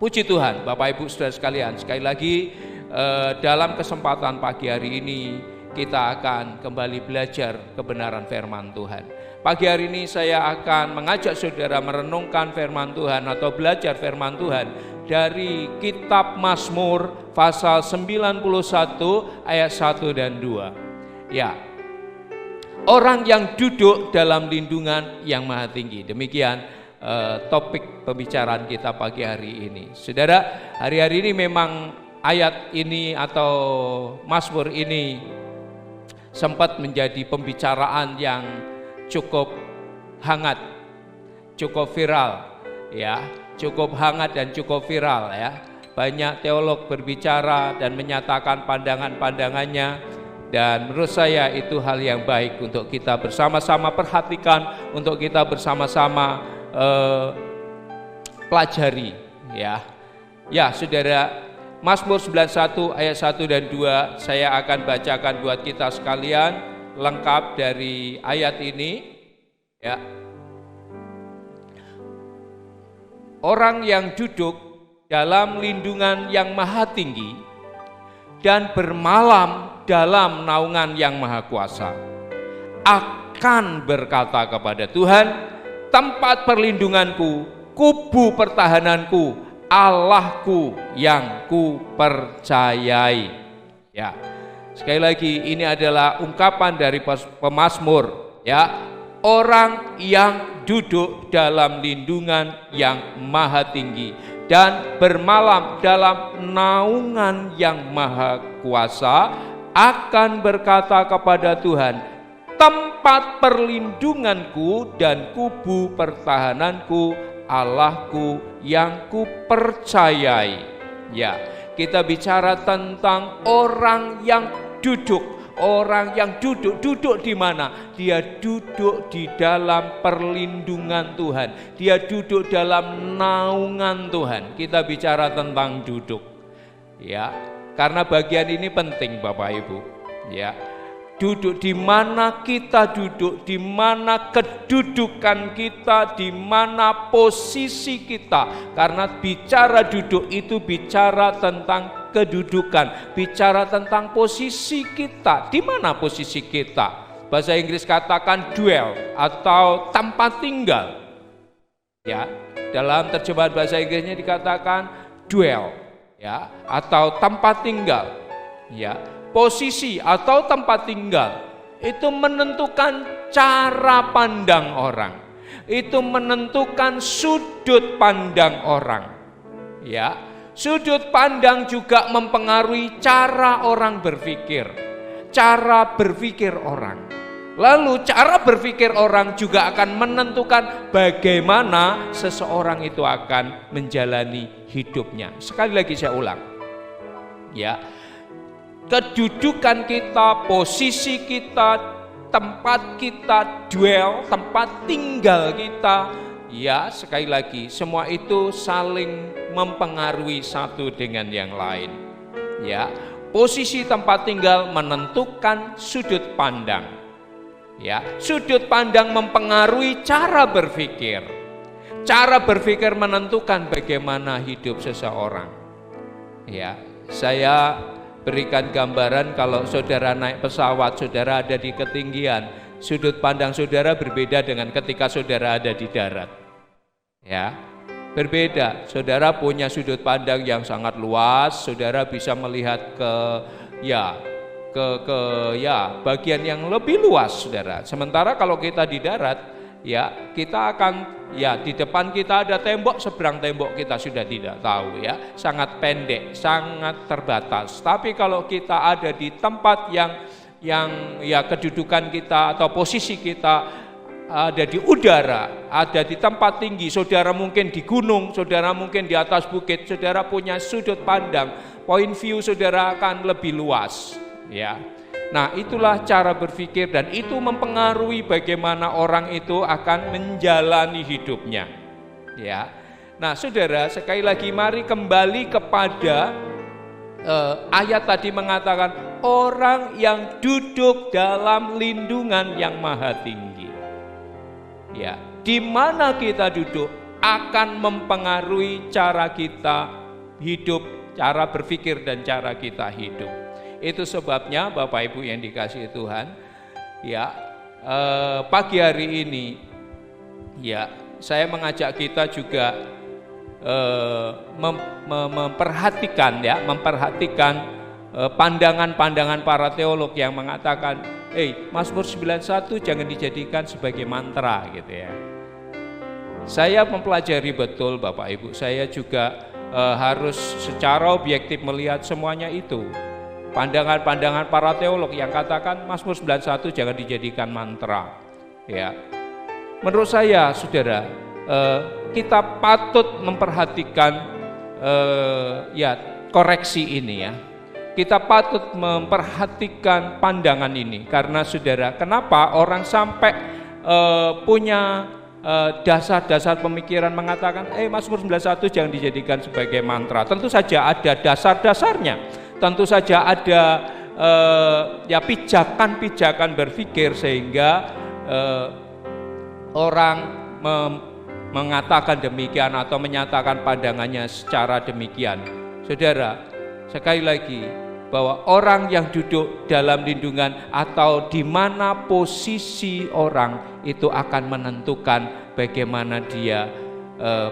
Puji Tuhan, Bapak Ibu Saudara sekalian, sekali lagi dalam kesempatan pagi hari ini kita akan kembali belajar kebenaran firman Tuhan. Pagi hari ini saya akan mengajak saudara merenungkan firman Tuhan atau belajar firman Tuhan dari kitab Mazmur pasal 91 ayat 1 dan 2. Ya, orang yang duduk dalam lindungan yang maha tinggi. Demikian topik pembicaraan kita pagi hari ini. Saudara, hari-hari ini memang ayat ini atau Mazmur ini sempat menjadi pembicaraan yang cukup hangat, cukup viral, ya, cukup hangat dan cukup viral, ya. Banyak teolog berbicara dan menyatakan pandangan-pandangannya, dan menurut saya itu hal yang baik untuk kita bersama-sama perhatikan, untuk kita bersama-sama pelajari, ya. Ya, saudara, Mazmur 91 ayat 1 dan 2 saya akan bacakan buat kita sekalian lengkap dari ayat ini, ya. Orang yang duduk dalam lindungan yang maha tinggi dan bermalam dalam naungan yang maha kuasa akan berkata kepada Tuhan, tempat perlindunganku, kubu pertahananku, Allahku yang ku percayai. Ya, sekali lagi ini adalah ungkapan dari pemazmur, ya, orang yang duduk dalam lindungan yang maha tinggi dan bermalam dalam naungan yang maha kuasa akan berkata kepada Tuhan, tempat perlindunganku dan kubu pertahananku, Allahku yang ku percayai. Ya, kita bicara tentang orang yang duduk. Orang yang duduk di mana? Dia duduk di dalam perlindungan Tuhan. Dia duduk dalam naungan Tuhan. Kita bicara tentang duduk. Ya, karena bagian ini penting Bapak Ibu. Ya. Duduk di mana kita duduk, di mana kedudukan kita, di mana posisi kita. Karena bicara duduk itu bicara tentang kedudukan, bicara tentang posisi kita. Di mana posisi kita? Bahasa Inggris katakan dwell atau tempat tinggal. Ya, dalam terjemahan bahasa Inggrisnya dikatakan dwell, ya, atau tempat tinggal. Ya. Posisi atau tempat tinggal itu menentukan cara pandang orang, itu menentukan sudut pandang orang. Ya, sudut pandang juga mempengaruhi cara orang berpikir, cara berpikir orang. Lalu cara berpikir orang juga akan menentukan bagaimana seseorang itu akan menjalani hidupnya. Sekali lagi saya ulang, ya. Kedudukan kita, posisi kita, tempat kita dwell, tempat tinggal kita, ya, sekali lagi semua itu saling mempengaruhi satu dengan yang lain. Ya, posisi tempat tinggal menentukan sudut pandang. Ya, sudut pandang mempengaruhi cara berpikir. Cara berpikir menentukan bagaimana hidup seseorang. Ya, saya berikan gambaran kalau saudara naik pesawat, saudara ada di ketinggian, sudut pandang saudara berbeda dengan ketika saudara ada di darat. Ya, berbeda. Saudara punya sudut pandang yang sangat luas, saudara bisa melihat ke bagian yang lebih luas, saudara. Sementara kalau kita di darat, ya, kita akan, ya, di depan kita ada tembok, seberang tembok kita sudah tidak tahu, ya, sangat pendek, sangat terbatas. Tapi kalau kita ada di tempat yang ya kedudukan kita atau posisi kita ada di udara, ada di tempat tinggi, saudara mungkin di gunung, saudara mungkin di atas bukit, saudara punya sudut pandang, point view saudara akan lebih luas, ya. Nah, itulah cara berpikir dan itu mempengaruhi bagaimana orang itu akan menjalani hidupnya. Ya. Nah, saudara, sekali lagi mari kembali kepada ayat tadi mengatakan orang yang duduk dalam lindungan yang maha tinggi. Ya, di mana kita duduk? akan mempengaruhi cara kita hidup, cara berpikir dan cara kita hidup. Itu sebabnya Bapak Ibu yang dikasihi Tuhan, ya pagi hari ini ya saya mengajak kita juga memperhatikan pandangan-pandangan para teolog yang mengatakan, Mazmur 91 jangan dijadikan sebagai mantra gitu ya. Saya mempelajari betul Bapak Ibu, saya juga harus secara objektif melihat semuanya itu. Pandangan-pandangan para teolog yang katakan Mazmur 91 jangan dijadikan mantra. Ya, menurut saya, saudara, kita patut memperhatikan koreksi ini ya. Kita patut memperhatikan pandangan ini karena saudara, kenapa orang sampai punya dasar-dasar pemikiran mengatakan Mazmur 91 jangan dijadikan sebagai mantra. Tentu saja ada dasar-dasarnya. Tentu saja ada pijakan-pijakan berpikir sehingga orang mengatakan demikian atau menyatakan pandangannya secara demikian. Saudara, sekali lagi bahwa orang yang duduk dalam lindungan atau di mana posisi orang itu akan menentukan bagaimana dia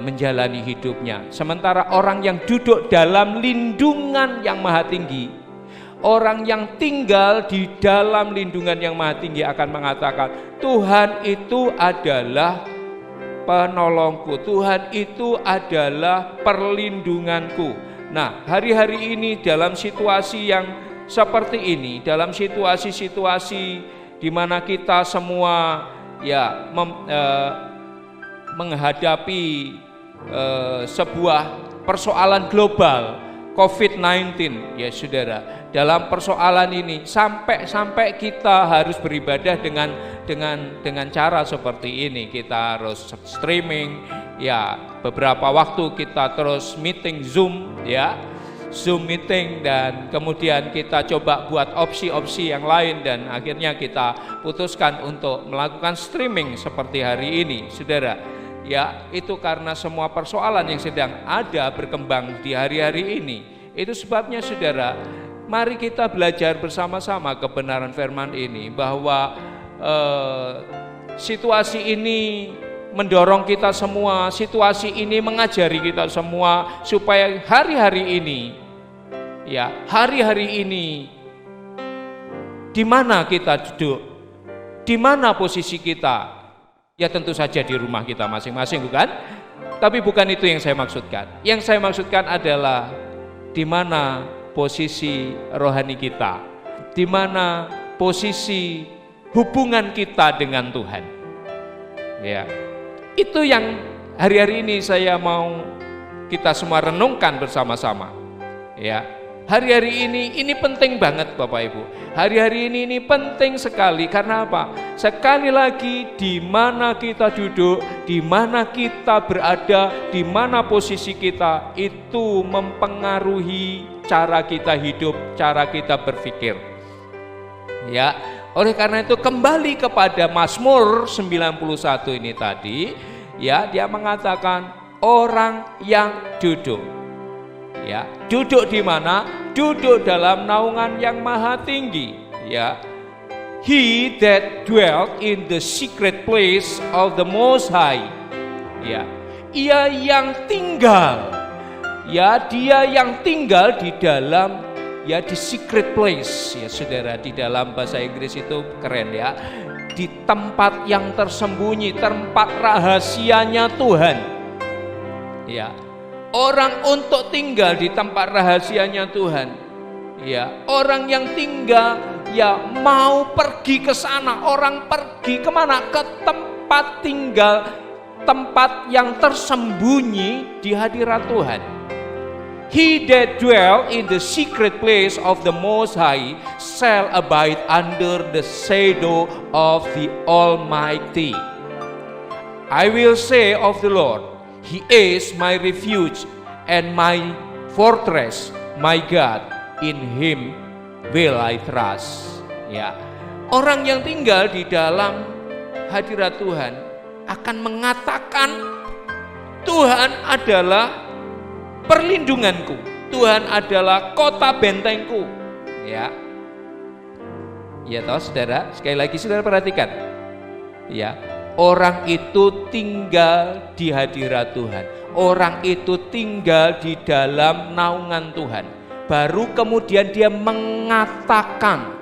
menjalani hidupnya. Sementara orang yang duduk dalam lindungan yang maha tinggi, orang yang tinggal di dalam lindungan yang maha tinggi akan mengatakan, Tuhan itu adalah penolongku, Tuhan itu adalah perlindunganku. Nah, hari-hari ini dalam situasi yang seperti ini, dalam situasi-situasi di mana kita semua menghadapi sebuah persoalan global COVID-19 ya saudara. Dalam persoalan ini sampai kita harus beribadah dengan cara seperti ini. Kita harus streaming ya, beberapa waktu kita terus meeting Zoom ya, Zoom meeting, dan kemudian kita coba buat opsi-opsi yang lain dan akhirnya kita putuskan untuk melakukan streaming seperti hari ini saudara. Ya, itu karena semua persoalan yang sedang ada berkembang di hari-hari ini. Itu sebabnya saudara, mari kita belajar bersama-sama kebenaran firman ini, bahwa situasi ini mendorong kita semua, situasi ini mengajari kita semua supaya hari-hari ini di mana kita duduk, di mana posisi kita. Ya tentu saja di rumah kita masing-masing, bukan? Tapi bukan itu yang saya maksudkan. Yang saya maksudkan adalah di mana posisi rohani kita, di mana posisi hubungan kita dengan Tuhan. Ya, itu yang hari-hari ini saya mau kita semua renungkan bersama-sama. Ya, hari-hari ini penting banget Bapak Ibu. Hari-hari ini penting sekali karena apa? Sekali lagi, di mana kita duduk, di mana kita berada, di mana posisi kita, itu mempengaruhi cara kita hidup, cara kita berpikir. Ya, oleh karena itu kembali kepada Mazmur 91 ini tadi, ya, dia mengatakan orang yang duduk. Ya, duduk di mana? Duduk dalam naungan yang maha tinggi. Ya, he that dwelt in the secret place of the Most High. Ya, ia yang tinggal. Ya, dia yang tinggal di dalam di secret place. Ya, saudara, di dalam bahasa Inggris itu keren ya. Di tempat yang tersembunyi, tempat rahasianya Tuhan. Ya. Orang untuk tinggal di tempat rahasianya Tuhan. Ya, orang yang tinggal mau pergi ke sana. Orang pergi kemana? Ke tempat tinggal, tempat yang tersembunyi di hadirat Tuhan. He that dwell in the secret place of the Most High shall abide under the shadow of the Almighty. I will say of the Lord, He is my refuge and my fortress, my God, in Him will I trust. Ya, orang yang tinggal di dalam hadirat Tuhan akan mengatakan, Tuhan adalah perlindunganku. Tuhan adalah kota bentengku. Ya. Ya toh saudara, sekali lagi saudara perhatikan. Ya, orang itu tinggal di hadirat Tuhan. Orang itu tinggal di dalam naungan Tuhan. Baru kemudian dia mengatakan,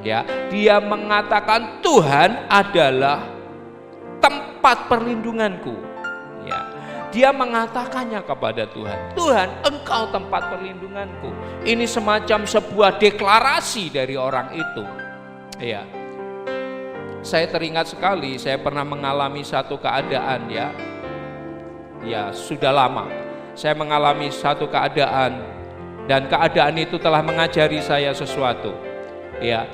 ya, dia mengatakan Tuhan adalah tempat perlindunganku. Ya, dia mengatakannya kepada Tuhan, Tuhan, Engkau tempat perlindunganku. Ini semacam sebuah deklarasi dari orang itu. Ya, saya teringat sekali, saya pernah mengalami satu keadaan, ya sudah lama. Saya mengalami satu keadaan, dan keadaan itu telah mengajari saya sesuatu. Ya,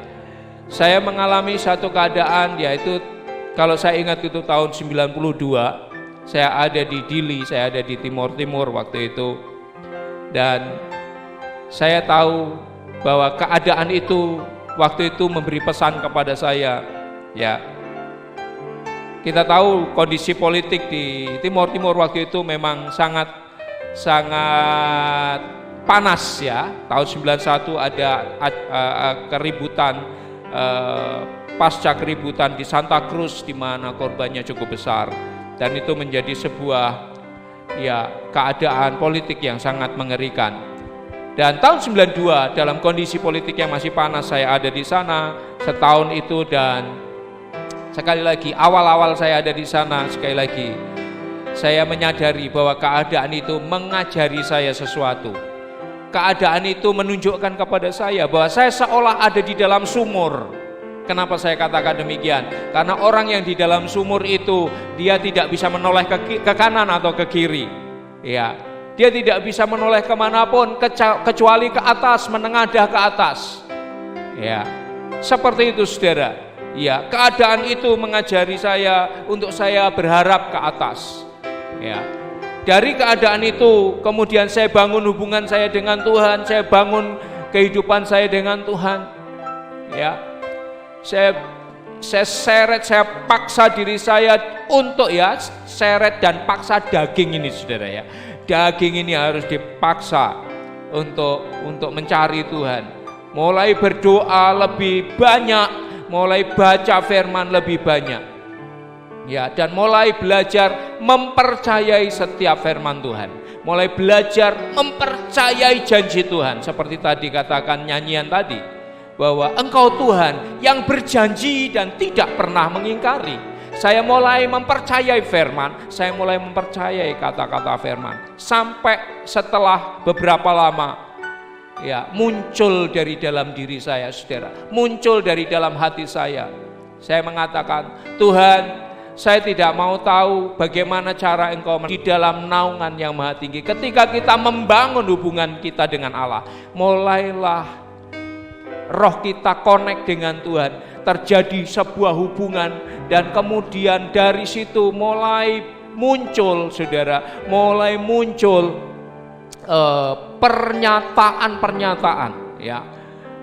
saya mengalami satu keadaan, yaitu kalau saya ingat itu tahun 92. Saya ada di Dili, saya ada di Timur waktu itu. Dan saya tahu bahwa keadaan itu waktu itu memberi pesan kepada saya. Ya, kita tahu kondisi politik di Timur waktu itu memang sangat panas ya. Tahun 91 ada keributan, pasca keributan di Santa Cruz di mana korbannya cukup besar. Dan itu menjadi sebuah keadaan politik yang sangat mengerikan. Dan tahun 92 dalam kondisi politik yang masih panas, saya ada di sana setahun itu. Dan sekali lagi awal-awal saya ada di sana, sekali lagi saya menyadari bahwa keadaan itu mengajari saya sesuatu. Keadaan itu menunjukkan kepada saya bahwa saya seolah ada di dalam sumur. Kenapa saya katakan demikian? Karena orang yang di dalam sumur itu dia tidak bisa menoleh ke kanan atau ke kiri. Ya, dia tidak bisa menoleh kemanapun kecuali ke atas, menengadah ke atas. Ya, seperti itu saudara. Ya, keadaan itu mengajari saya untuk saya berharap ke atas. Ya, dari keadaan itu kemudian saya bangun hubungan saya dengan Tuhan, saya bangun kehidupan saya dengan Tuhan. Ya, saya seret, saya paksa diri saya untuk seret dan paksa daging ini saudara ya. Daging ini harus dipaksa untuk mencari Tuhan. Mulai berdoa lebih banyak, mulai baca firman lebih banyak. Ya, dan mulai belajar mempercayai setiap firman Tuhan. Mulai belajar mempercayai janji Tuhan. Seperti tadi katakan nyanyian tadi, bahwa Engkau Tuhan yang berjanji dan tidak pernah mengingkari. Saya mulai mempercayai firman, saya mulai mempercayai kata-kata firman. Sampai setelah beberapa lama, muncul dari dalam diri saya saudara, muncul dari dalam hati saya. Saya mengatakan, Tuhan, saya tidak mau tahu bagaimana cara Engkau di dalam naungan yang maha tinggi. Ketika kita membangun hubungan kita dengan Allah, mulailah roh kita connect dengan Tuhan, terjadi sebuah hubungan, dan kemudian dari situ mulai muncul saudara, mulai muncul pernyataan-pernyataan. Ya,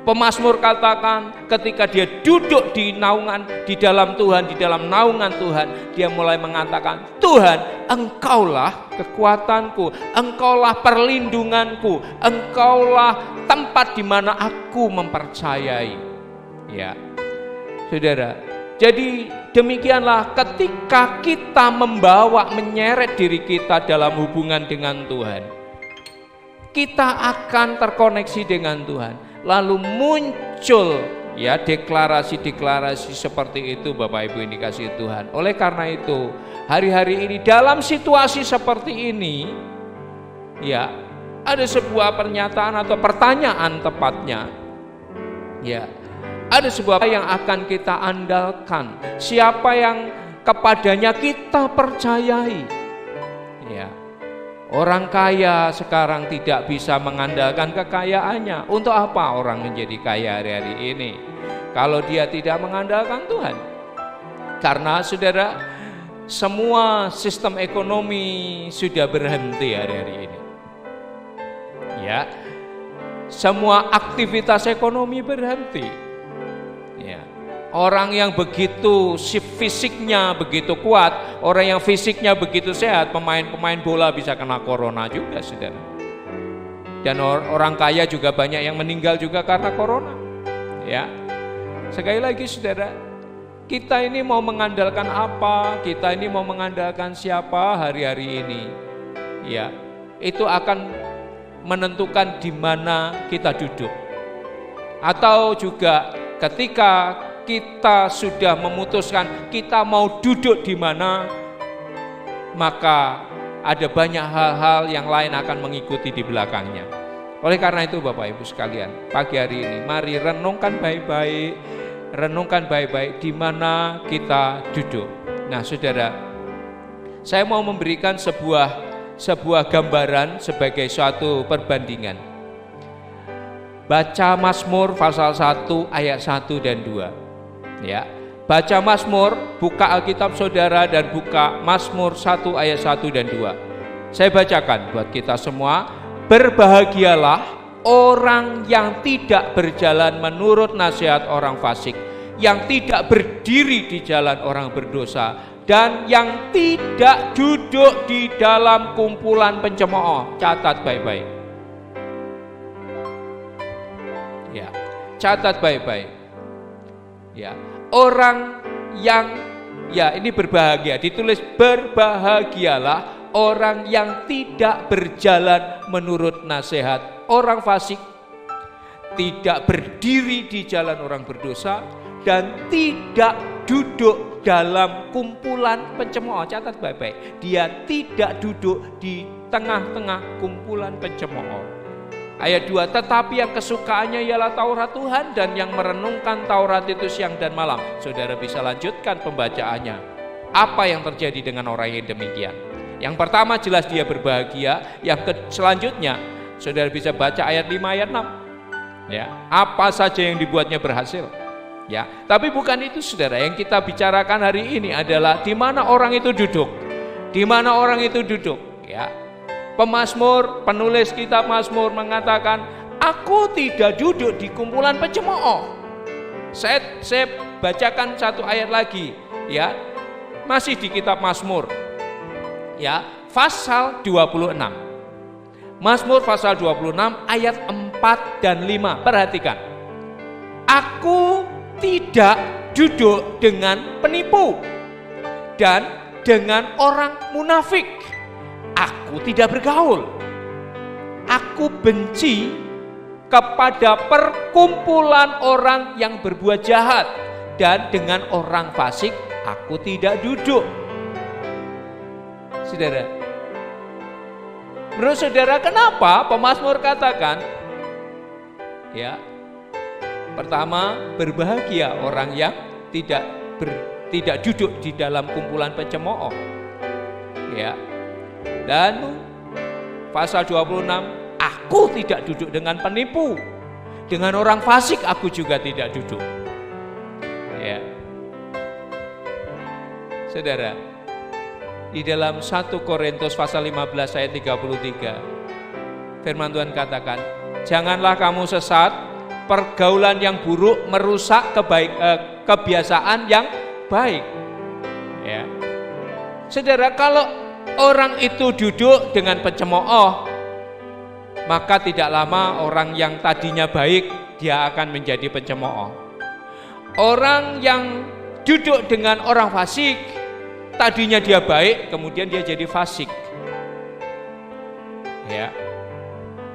pemazmur katakan ketika dia duduk di naungan, di dalam Tuhan, di dalam naungan Tuhan, dia mulai mengatakan, Tuhan, Engkaulah kekuatanku, Engkaulah perlindunganku, Engkaulah tempat di mana aku mempercayai. Ya, saudara, jadi demikianlah ketika kita menyeret diri kita dalam hubungan dengan Tuhan, kita akan terkoneksi dengan Tuhan. Lalu muncul deklarasi-deklarasi seperti itu Bapak Ibu yang dikasihi Tuhan. Oleh karena itu, hari-hari ini dalam situasi seperti ini, ada sebuah pernyataan atau pertanyaan tepatnya. Ada sebuah yang akan kita andalkan. Siapa yang kepadanya kita percayai. Orang kaya sekarang tidak bisa mengandalkan kekayaannya. Untuk apa orang menjadi kaya hari-hari ini kalau dia tidak mengandalkan Tuhan? Karena saudara, semua sistem ekonomi sudah berhenti hari-hari ini. Semua aktivitas ekonomi berhenti. Orang yang begitu fisiknya begitu kuat, orang yang fisiknya begitu sehat, pemain-pemain bola bisa kena corona juga, saudara. Dan orang kaya juga banyak yang meninggal juga karena corona. Ya, sekali lagi saudara, kita ini mau mengandalkan apa? Kita ini mau mengandalkan siapa hari-hari ini? Ya, itu akan menentukan di mana kita duduk. Atau juga ketika kita sudah memutuskan kita mau duduk di mana, maka ada banyak hal-hal yang lain akan mengikuti di belakangnya. Oleh karena itu Bapak Ibu sekalian, pagi hari ini mari renungkan baik-baik di mana kita duduk. Nah saudara, saya mau memberikan sebuah gambaran sebagai suatu perbandingan. Baca Mazmur pasal 1 ayat 1 dan 2. Ya, baca Mazmur, buka Alkitab saudara dan buka Mazmur 1 ayat 1 dan 2. Saya bacakan buat kita semua. Berbahagialah orang yang tidak berjalan menurut nasihat orang fasik, yang tidak berdiri di jalan orang berdosa, dan yang tidak duduk di dalam kumpulan pencemooh. Catat baik-baik. Ya, catat baik-baik. Ya, orang yang ini berbahagia, ditulis berbahagialah orang yang tidak berjalan menurut nasihat orang fasik, tidak berdiri di jalan orang berdosa, dan tidak duduk dalam kumpulan pencemooh. Catat baik-baik, dia tidak duduk di tengah-tengah kumpulan pencemooh. Ayat 2, tetapi yang kesukaannya ialah Taurat Tuhan, dan yang merenungkan Taurat itu siang dan malam. Saudara bisa lanjutkan pembacaannya. Apa yang terjadi dengan orang yang demikian? Yang pertama jelas dia berbahagia. Yang selanjutnya saudara bisa baca ayat 5 ayat 6. Ya, apa saja yang dibuatnya berhasil. Ya, tapi bukan itu saudara. Yang kita bicarakan hari ini adalah di mana orang itu duduk. Di mana orang itu duduk, ya. Pemazmur, penulis kitab Mazmur mengatakan, aku tidak duduk di kumpulan pencemooh. Saya bacakan satu ayat lagi, ya, masih di kitab Mazmur, ya, pasal 26. Mazmur pasal 26 ayat 4 dan 5. Perhatikan. Aku tidak duduk dengan penipu dan dengan orang munafik. Aku tidak bergaul. Aku benci kepada perkumpulan orang yang berbuat jahat, dan dengan orang fasik aku tidak duduk. Saudara, menurut saudara kenapa pemazmur katakan, ya, pertama, berbahagia orang yang tidak duduk di dalam kumpulan pencemooh. Ya. Dan pasal 26, aku tidak duduk dengan penipu, dengan orang fasik aku juga tidak duduk. Ya. Saudara, di dalam 1 Korintus pasal 15 ayat 33, firman Tuhan katakan, janganlah kamu sesat, pergaulan yang buruk merusak kebiasaan yang baik. Ya. Saudara, kalau orang itu duduk dengan pencemooh, maka tidak lama orang yang tadinya baik dia akan menjadi pencemooh. Orang yang duduk dengan orang fasik, tadinya dia baik, kemudian dia jadi fasik. Ya.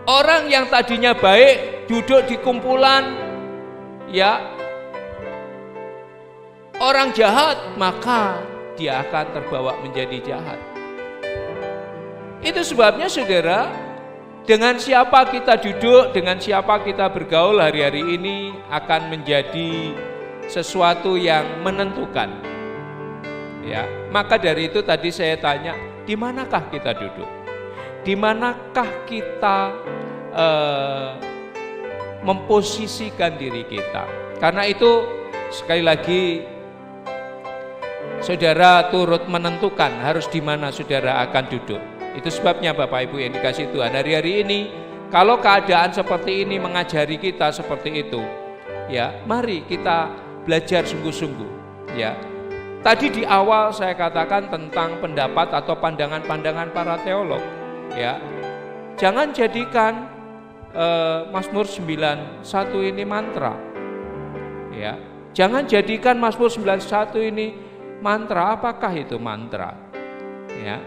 Orang yang tadinya baik duduk di kumpulan, ya, orang jahat, maka dia akan terbawa menjadi jahat. Itu sebabnya saudara, dengan siapa kita duduk, dengan siapa kita bergaul hari-hari ini akan menjadi sesuatu yang menentukan. Ya, maka dari itu tadi saya tanya, di manakah kita duduk? Di manakah kita memposisikan diri kita? Karena itu sekali lagi saudara turut menentukan harus di mana saudara akan duduk. Itu sebabnya Bapak Ibu yang dikasih Tuhan, hari-hari ini kalau keadaan seperti ini mengajari kita seperti itu, ya, mari kita belajar sungguh-sungguh, ya. Tadi di awal saya katakan tentang pendapat atau pandangan-pandangan para teolog, ya. Jangan jadikan Mazmur 91 ini mantra, ya. Jangan jadikan Mazmur 91 ini mantra. Apakah itu mantra? Ya.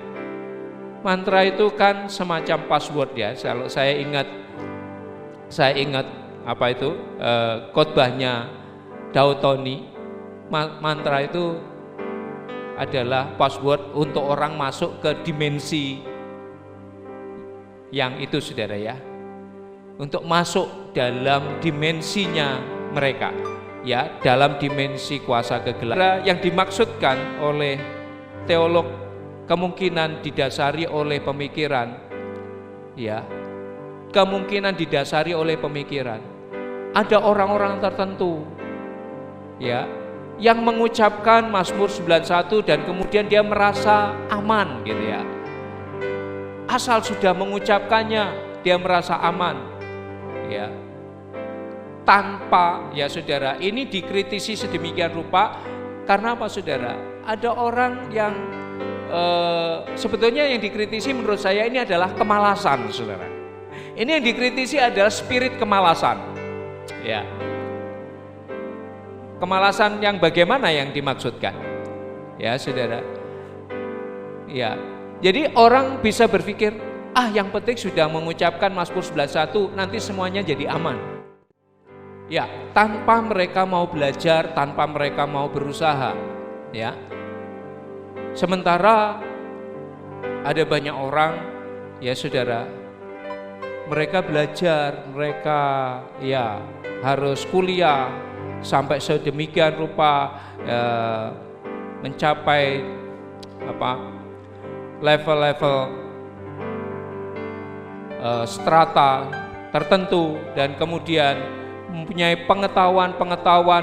Mantra itu kan semacam password, ya. Kalau saya ingat apa itu khotbahnya Daud Tony, mantra itu adalah password untuk orang masuk ke dimensi yang itu, saudara, ya. Untuk masuk dalam dimensinya mereka, ya, dalam dimensi kuasa kegelapan. Yang dimaksudkan oleh teolog kemungkinan didasari oleh pemikiran, ya. Kemungkinan didasari oleh pemikiran. Ada orang-orang tertentu, ya, yang mengucapkan Mazmur 91 dan kemudian dia merasa aman, gitu ya. Asal sudah mengucapkannya, dia merasa aman, ya. Tanpa, ya saudara, ini dikritisi sedemikian rupa karena apa, saudara? Ada orang yang sebetulnya yang dikritisi menurut saya ini adalah kemalasan, saudara. Ini yang dikritisi adalah spirit kemalasan, ya. Kemalasan yang bagaimana yang dimaksudkan? Ya, saudara. Ya. Jadi orang bisa berpikir, yang penting sudah mengucapkan Mazmur 91, nanti semuanya jadi aman. Ya, tanpa mereka mau belajar, tanpa mereka mau berusaha, ya. Sementara ada banyak orang, ya saudara, mereka belajar, mereka ya harus kuliah sampai sedemikian rupa, mencapai level-level strata tertentu dan kemudian mempunyai pengetahuan,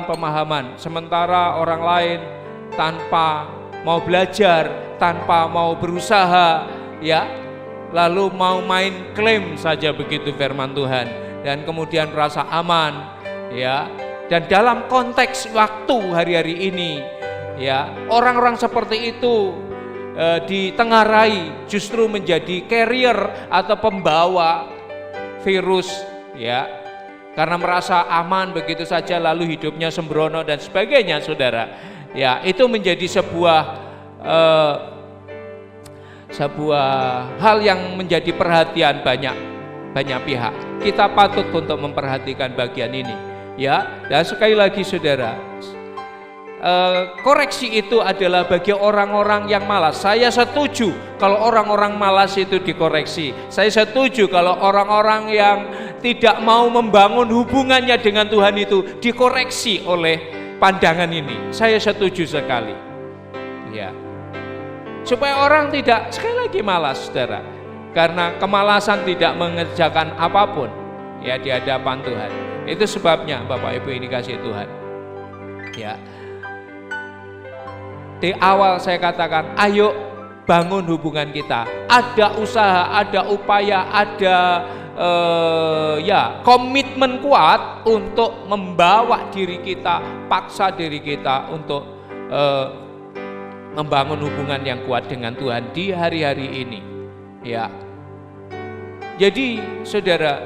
pemahaman, sementara orang lain tanpa mau belajar, tanpa mau berusaha, ya, lalu mau main klaim saja begitu firman Tuhan dan kemudian merasa aman, ya. Dan dalam konteks waktu hari-hari ini, ya, orang-orang seperti itu ditengarai justru menjadi carrier atau pembawa virus, ya, karena merasa aman begitu saja lalu hidupnya sembrono dan sebagainya, saudara. Ya, itu menjadi sebuah hal yang menjadi perhatian banyak pihak. Kita patut untuk memperhatikan bagian ini, ya. Dan sekali lagi, saudara, koreksi itu adalah bagi orang-orang yang malas. Saya setuju kalau orang-orang malas itu dikoreksi. Saya setuju kalau orang-orang yang tidak mau membangun hubungannya dengan Tuhan itu dikoreksi oleh pandangan ini. Saya setuju sekali, ya. Supaya orang tidak sekali lagi malas, saudara, karena kemalasan tidak mengerjakan apapun, ya, di hadapan Tuhan. Itu sebabnya Bapak Ibu ini kasih Tuhan, ya. Di awal saya katakan, ayo bangun hubungan kita. Ada usaha, ada upaya, ada komitmen kuat untuk membawa diri kita, paksa diri kita untuk membangun hubungan yang kuat dengan Tuhan di hari-hari ini, ya. Jadi, saudara,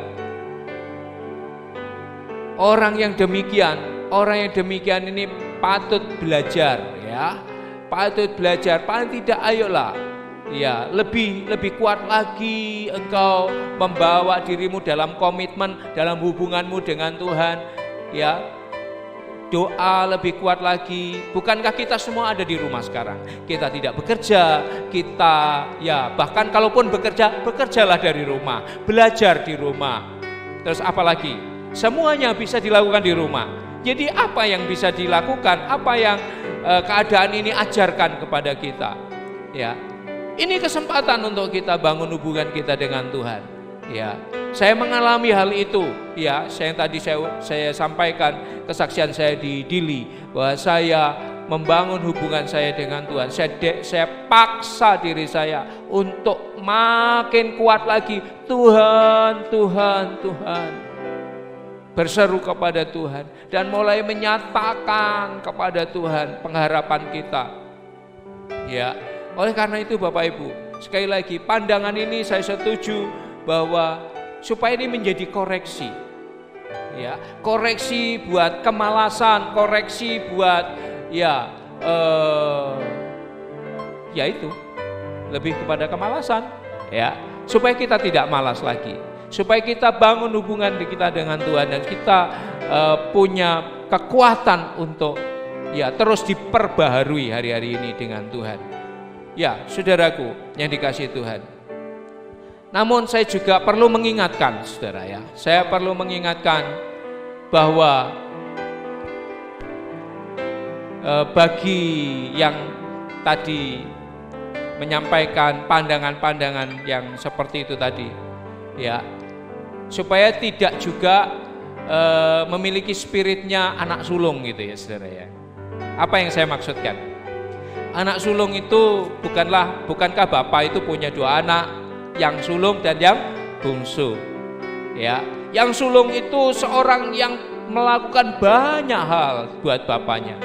orang yang demikian ini patut belajar, ya. Patut belajar, paling tidak ayolah, ya, lebih kuat lagi engkau membawa dirimu dalam komitmen, dalam hubunganmu dengan Tuhan, ya. Doa lebih kuat lagi. Bukankah kita semua ada di rumah sekarang? Kita tidak bekerja, kita, ya, bahkan kalaupun bekerja, bekerjalah dari rumah, belajar di rumah. Terus apalagi? Semuanya bisa dilakukan di rumah. Jadi apa yang bisa dilakukan? Apa yang keadaan ini ajarkan kepada kita, ya. Ini kesempatan untuk kita bangun hubungan kita dengan Tuhan, ya. Saya mengalami hal itu, ya. Tadi saya sampaikan kesaksian saya di Dili bahwa saya membangun hubungan saya dengan Tuhan. Saya paksa diri saya untuk makin kuat lagi. Tuhan, Tuhan, Tuhan. berseru kepada Tuhan, dan mulai menyatakan kepada Tuhan pengharapan kita. Ya, oleh karena itu Bapak Ibu, sekali lagi pandangan ini saya setuju bahwa supaya ini menjadi koreksi. Ya, koreksi buat kemalasan, koreksi buat ya itu lebih kepada kemalasan, ya, supaya kita tidak malas lagi, supaya kita bangun hubungan kita dengan Tuhan dan kita punya kekuatan untuk ya terus diperbaharui hari-hari ini dengan Tuhan. Ya, saudaraku yang dikasihi Tuhan. Namun saya juga perlu mengingatkan, saudara ya. Saya perlu mengingatkan bahwa bagi yang tadi menyampaikan pandangan-pandangan yang seperti itu tadi, ya, supaya tidak juga memiliki spiritnya anak sulung gitu ya, saudara ya. Apa yang saya maksudkan? Anak sulung itu bukankah bapak itu punya 2 anak, yang sulung dan yang bungsu. Ya, yang sulung itu seorang yang melakukan banyak hal buat bapaknya.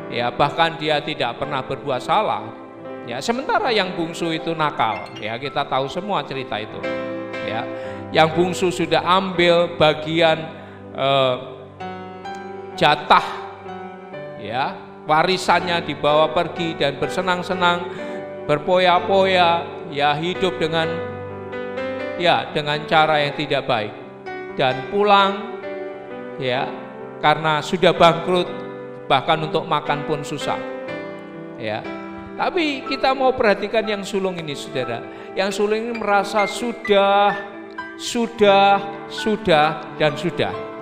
Ya, bahkan dia tidak pernah berbuat salah. Ya, sementara yang bungsu itu nakal. Ya, kita tahu semua cerita itu. Ya, yang bungsu sudah ambil bagian jatah, ya, warisannya dibawa pergi dan bersenang-senang, berpoya-poya, ya, hidup dengan cara yang tidak baik, dan pulang ya karena sudah bangkrut, bahkan untuk makan pun susah. Ya. Tapi kita mau perhatikan yang sulung ini, saudara. Yang sulung ini merasa sudah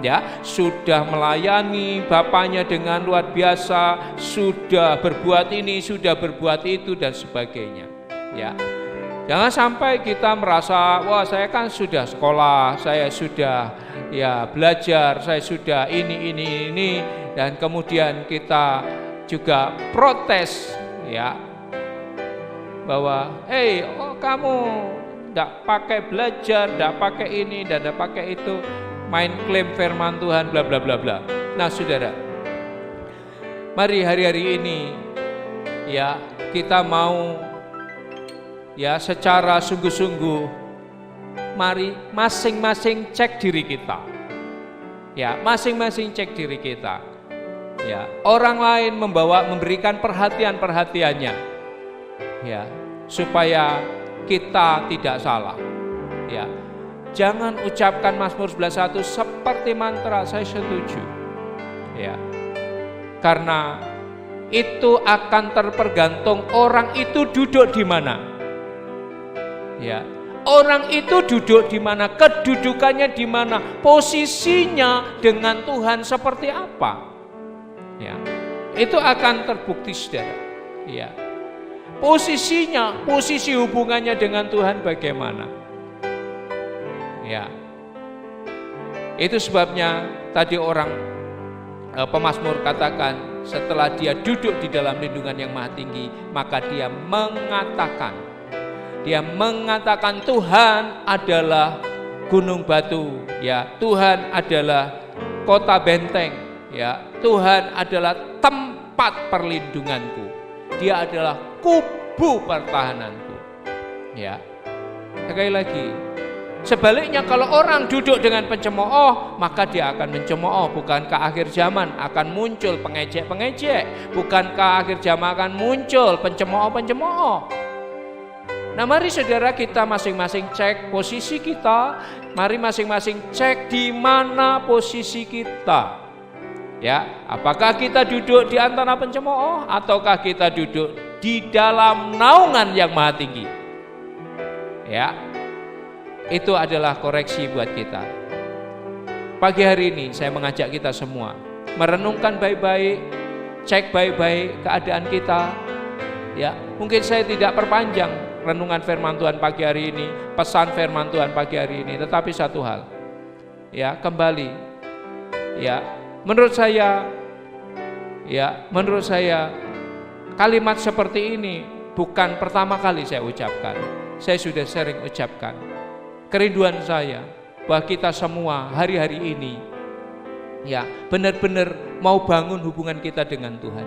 ya, sudah melayani bapaknya dengan luar biasa, sudah berbuat ini, sudah berbuat itu dan sebagainya. Ya. Jangan sampai kita merasa, wah saya kan sudah sekolah, saya sudah ya belajar, saya sudah ini dan kemudian kita juga protes ya bahwa kamu enggak pakai belajar, enggak pakai ini, enggak pakai itu, main klaim firman Tuhan bla bla bla bla. Nah, saudara, mari hari-hari ini ya kita mau ya secara sungguh-sungguh, mari masing-masing cek diri kita. Ya, masing-masing cek diri kita. Ya, orang lain memberikan perhatiannya. Ya, supaya kita tidak salah. Ya. Jangan ucapkan Mazmur 11:1 seperti mantra, saya setuju. Ya. Karena itu akan tergantung orang itu duduk di mana. Ya. Orang itu duduk di mana, kedudukannya di mana, posisinya dengan Tuhan seperti apa. Ya. Itu akan terbukti, saudara. Ya. Posisinya, posisi hubungannya dengan Tuhan bagaimana? Ya. Itu sebabnya tadi orang pemazmur katakan, setelah dia duduk di dalam lindungan yang maha tinggi, maka dia mengatakan Tuhan adalah gunung batu, ya, Tuhan adalah kota benteng, ya, Tuhan adalah tempat perlindunganku, Dia adalah kubu pertahananku. Ya. Sekali lagi, sebaliknya kalau orang duduk dengan pencemooh, maka dia akan mencemooh. Bukankah akhir zaman akan muncul pengejek-pengejek? Bukankah akhir zaman akan muncul pencemooh-pencemooh? Nah, mari saudara kita masing-masing cek posisi kita. Mari masing-masing cek di mana posisi kita. Ya, apakah kita duduk di antara pencemooh ataukah kita duduk di dalam naungan yang maha tinggi? Ya. Itu adalah koreksi buat kita. Pagi hari ini saya mengajak kita semua merenungkan baik-baik, cek baik-baik keadaan kita. Ya, mungkin saya tidak perpanjang renungan firman Tuhan pagi hari ini, pesan firman Tuhan pagi hari ini, tetapi satu hal. Ya, kembali. Ya, menurut saya kalimat seperti ini bukan pertama kali saya ucapkan. Saya sudah sering ucapkan. Kerinduan saya, bahwa kita semua hari-hari ini ya benar-benar mau bangun hubungan kita dengan Tuhan.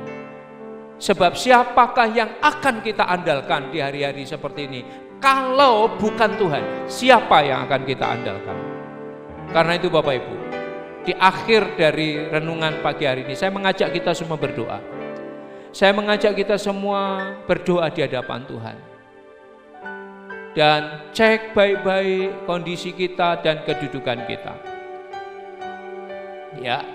Sebab siapakah yang akan kita andalkan di hari-hari seperti ini? Kalau bukan Tuhan, siapa yang akan kita andalkan? Karena itu Bapak Ibu, di akhir dari renungan pagi hari ini saya mengajak kita semua berdoa. Saya mengajak kita semua berdoa di hadapan Tuhan. Dan cek baik-baik kondisi kita dan kedudukan kita. Ya,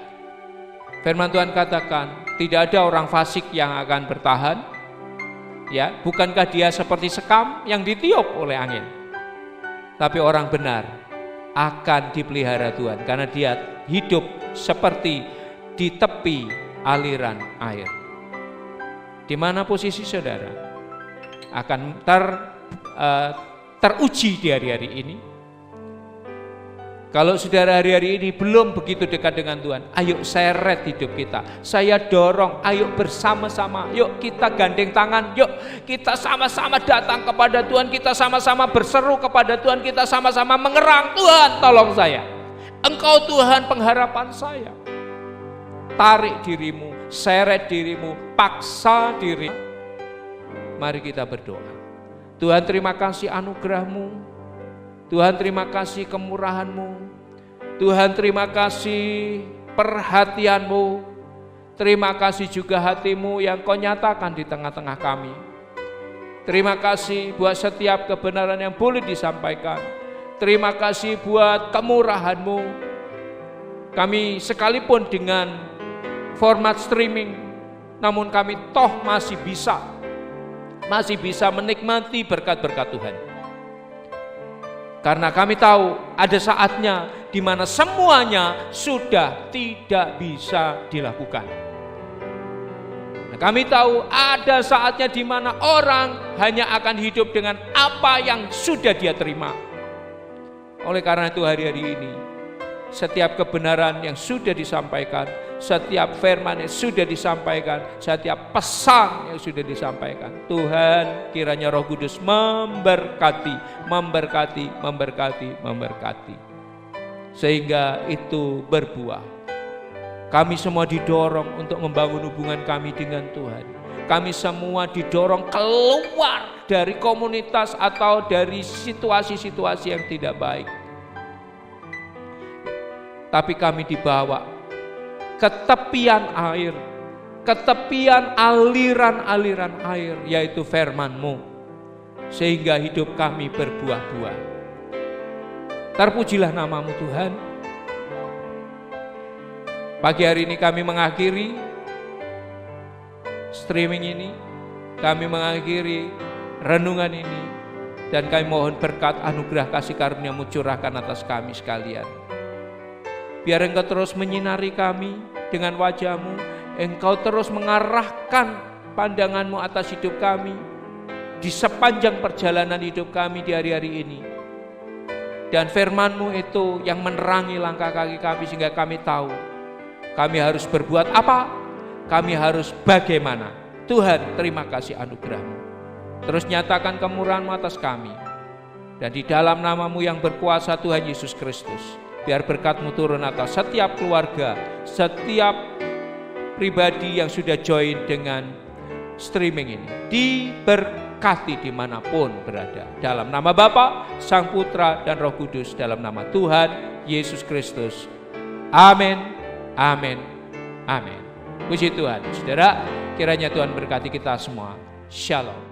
firman Tuhan katakan, tidak ada orang fasik yang akan bertahan. Ya, bukankah dia seperti sekam yang ditiup oleh angin? Tapi orang benar akan dipelihara Tuhan karena dia hidup seperti di tepi aliran air. Di mana posisi saudara akan teruji di hari-hari ini. Kalau saudara hari-hari ini belum begitu dekat dengan Tuhan, ayo seret hidup kita. Saya dorong, ayo bersama-sama, yuk kita gandeng tangan, yuk kita sama-sama datang kepada Tuhan, kita sama-sama berseru kepada Tuhan, kita sama-sama mengerang, Tuhan tolong saya. Engkau Tuhan pengharapan saya. Tarik dirimu, seret dirimu, paksa diri. Mari kita berdoa. Tuhan terima kasih anugerah-Mu. Tuhan terima kasih kemurahan-Mu. Tuhan terima kasih perhatian-Mu. Terima kasih juga hati-Mu yang Kau nyatakan di tengah-tengah kami. Terima kasih buat setiap kebenaran yang boleh disampaikan. Terima kasih buat kemurahan-Mu. Kami sekalipun dengan format streaming, namun kami toh masih bisa menikmati berkat-berkat Tuhan. Karena kami tahu ada saatnya di mana semuanya sudah tidak bisa dilakukan. Nah, kami tahu ada saatnya di mana orang hanya akan hidup dengan apa yang sudah dia terima. Oleh karena itu hari-hari ini, setiap kebenaran yang sudah disampaikan, setiap firman yang sudah disampaikan, setiap pesan yang sudah disampaikan, Tuhan kiranya Roh Kudus memberkati, sehingga itu berbuah. Kami semua didorong untuk membangun hubungan kami dengan Tuhan. Kami semua didorong keluar dari komunitas atau dari situasi-situasi yang tidak baik. Tapi kami dibawa ke tepian air, ke tepian aliran-aliran air, yaitu firman-Mu, sehingga hidup kami berbuah-buah. Terpujilah nama-Mu Tuhan. Pagi hari ini kami mengakhiri streaming ini, kami mengakhiri renungan ini, dan kami mohon berkat anugerah kasih karunia-Mu curahkan atas kami sekalian. Biar Engkau terus menyinari kami dengan wajah-Mu, Engkau terus mengarahkan pandangan-Mu atas hidup kami di sepanjang perjalanan hidup kami di hari-hari ini. Dan firman-Mu itu yang menerangi langkah kaki kami sehingga kami tahu kami harus berbuat apa, kami harus bagaimana. Tuhan terima kasih anugerah-Mu. Terus nyatakan kemurahan-Mu atas kami. Dan di dalam nama-Mu yang berkuasa Tuhan Yesus Kristus, biar berkat-Mu turun atas setiap keluarga, setiap pribadi yang sudah join dengan streaming ini. Diberkati dimanapun berada. Dalam nama Bapa, Sang Putra, dan Roh Kudus. Dalam nama Tuhan Yesus Kristus. Amin, amin, amin. Puji Tuhan. Saudara, kiranya Tuhan berkati kita semua. Shalom.